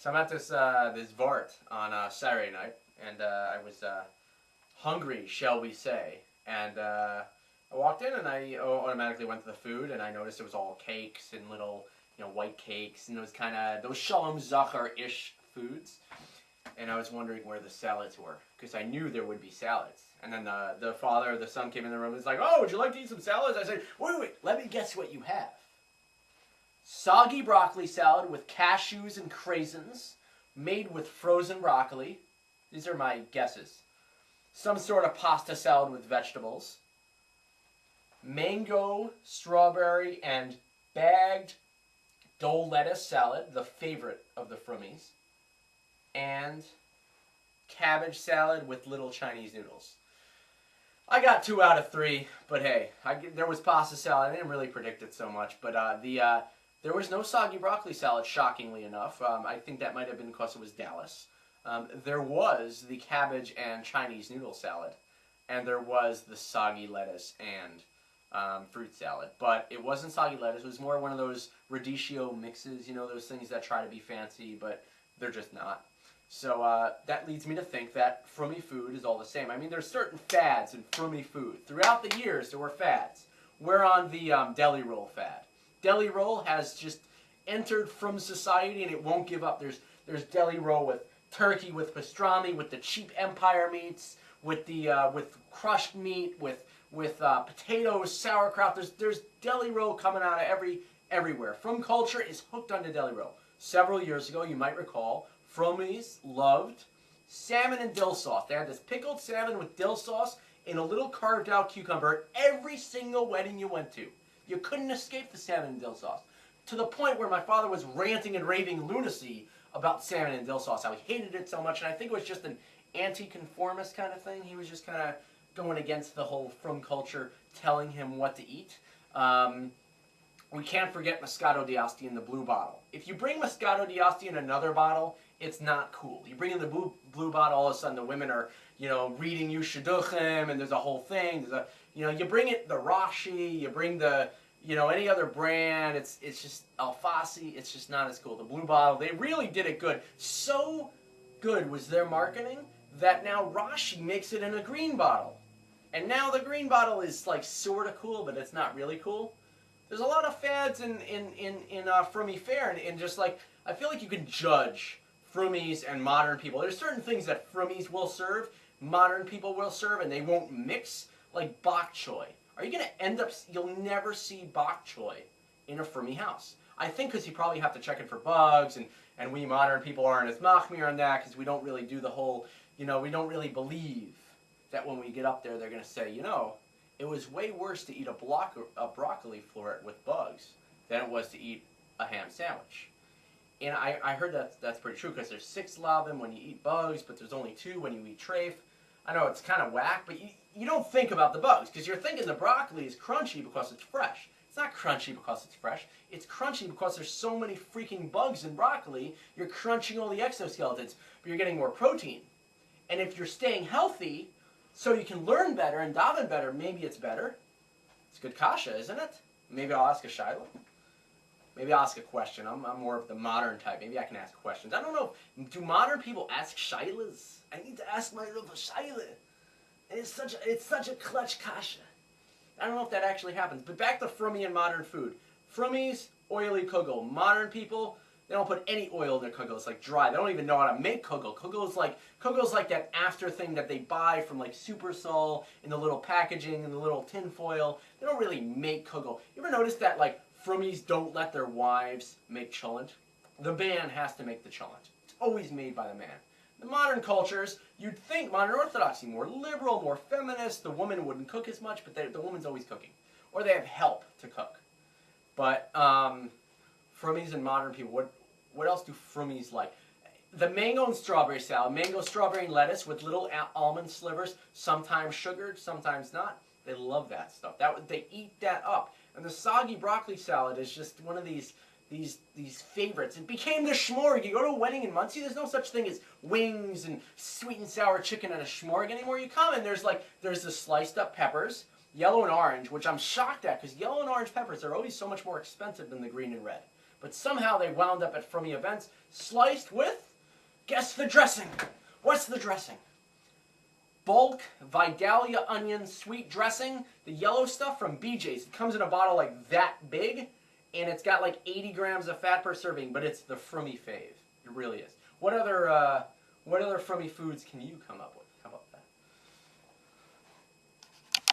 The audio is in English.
So I'm at this Vart on Saturday night, and I was hungry, shall we say? And I walked in, and I automatically went to the food, and I noticed it was all cakes and little, white cakes, and those Shalom Zachar-ish foods. And I was wondering where the salads were, because I knew there would be salads. And then the son came in the room and was like, "Oh, would you like to eat some salads?" I said, "Wait, let me guess what you have." Soggy broccoli salad with cashews and craisins, made with frozen broccoli. These are my guesses. Some sort of pasta salad with vegetables. Mango, strawberry, and bagged dill lettuce salad, the favorite of the Frummies. And cabbage salad with little Chinese noodles. I got 2 out of 3, but hey, there was pasta salad. I didn't really predict it so much, but there was no soggy broccoli salad, shockingly enough. I think that might have been because it was Dallas. There was the cabbage and Chinese noodle salad, and there was the soggy lettuce and fruit salad. But it wasn't soggy lettuce. It was more one of those radicchio mixes, those things that try to be fancy, but they're just not. So that leads me to think that Frummie food is all the same. I mean, there's certain fads in Frummie food. Throughout the years, there were fads. We're on the deli roll fad. Deli roll has just entered Frum society, and it won't give up. There's deli roll with turkey, with pastrami, with the cheap Empire meats, with crushed meat, with potatoes, sauerkraut. There's deli roll coming out of everywhere. Frum culture is hooked on the deli roll. Several years ago, you might recall, Frummies loved salmon and dill sauce. They had this pickled salmon with dill sauce in a little carved out cucumber at every single wedding you went to. You couldn't escape the salmon and dill sauce. To the point where my father was ranting and raving lunacy about salmon and dill sauce. How he hated it so much, and I think it was just an anti-conformist kind of thing. He was just kind of going against the whole Frum culture, telling him what to eat. We can't forget Moscato d'Asti in the blue bottle. If you bring Moscato d'Asti in another bottle, it's not cool. You bring in the blue bottle, all of a sudden the women are, reading you shidduchim, and there's a whole thing. You bring it the Rashi, you bring the, any other brand. It's just Alfasi. It's just not as cool. The blue bottle, they really did it good. So good was their marketing that now Rashi makes it in a green bottle, and now the green bottle is like sort of cool, but it's not really cool. There's a lot of fads in Frummie fare, and just like, I feel like you can judge Frummies and modern people. There's certain things that Frummies will serve, modern people will serve, and they won't mix, like bok choy. Are you going to end up, you'll never see bok choy in a Frummie house. I think because you probably have to check it for bugs, and we modern people aren't as machmir on that, because we don't really do the whole, we don't really believe that when we get up there, they're going to say, it was way worse to eat a broccoli floret with bugs than it was to eat a ham sandwich. And I heard that's pretty true, because there's 6 lavim when you eat bugs, but there's only 2 when you eat treif. I know it's kind of whack, but you don't think about the bugs, because you're thinking the broccoli is crunchy because it's fresh. It's not crunchy because it's fresh. It's crunchy because there's so many freaking bugs in broccoli, you're crunching all the exoskeletons, but you're getting more protein. And if you're staying healthy, so you can learn better and daven better, maybe it's better. It's good kasha, isn't it? Maybe I'll ask a shayla. Maybe I'll ask a question. I'm more of the modern type. Maybe I can ask questions. I don't know. Do modern people ask shaylas? I need to ask my Rav a shayla. And it's such a clutch kasha. I don't know if that actually happens. But back to Frummie and modern food. Frummies, oily kugel. Modern people, they don't put any oil in their kugel. It's like dry. They don't even know how to make kugel. Kugel's like that after thing that they buy from like Super Sol in the little packaging, in the little tin foil. They don't really make kugel. You ever notice that like Frummies don't let their wives make cholent? The man has to make the cholent. It's always made by the man. The modern cultures, you'd think modern Orthodoxy, more liberal, more feminist, the woman wouldn't cook as much, but the woman's always cooking. Or they have help to cook. But Frummies and modern people, what else do Frummies like? The mango and strawberry salad, mango, strawberry, and lettuce with little almond slivers, sometimes sugared, sometimes not. They love that stuff. They eat that up. And the soggy broccoli salad is just one of these favorites. It became the schmorg. You go to a wedding in Muncie, there's no such thing as wings and sweet and sour chicken and a schmorg anymore. You come and there's the sliced up peppers, yellow and orange, which I'm shocked at, because yellow and orange peppers are always so much more expensive than the green and red. But somehow they wound up at Frummie events sliced with, guess the dressing. What's the dressing? Bulk Vidalia onion sweet dressing, the yellow stuff from BJ's. It comes in a bottle like that big, and it's got like 80 grams of fat per serving, but it's the Frummie fave. It really is. What other Frummie foods can you come up with?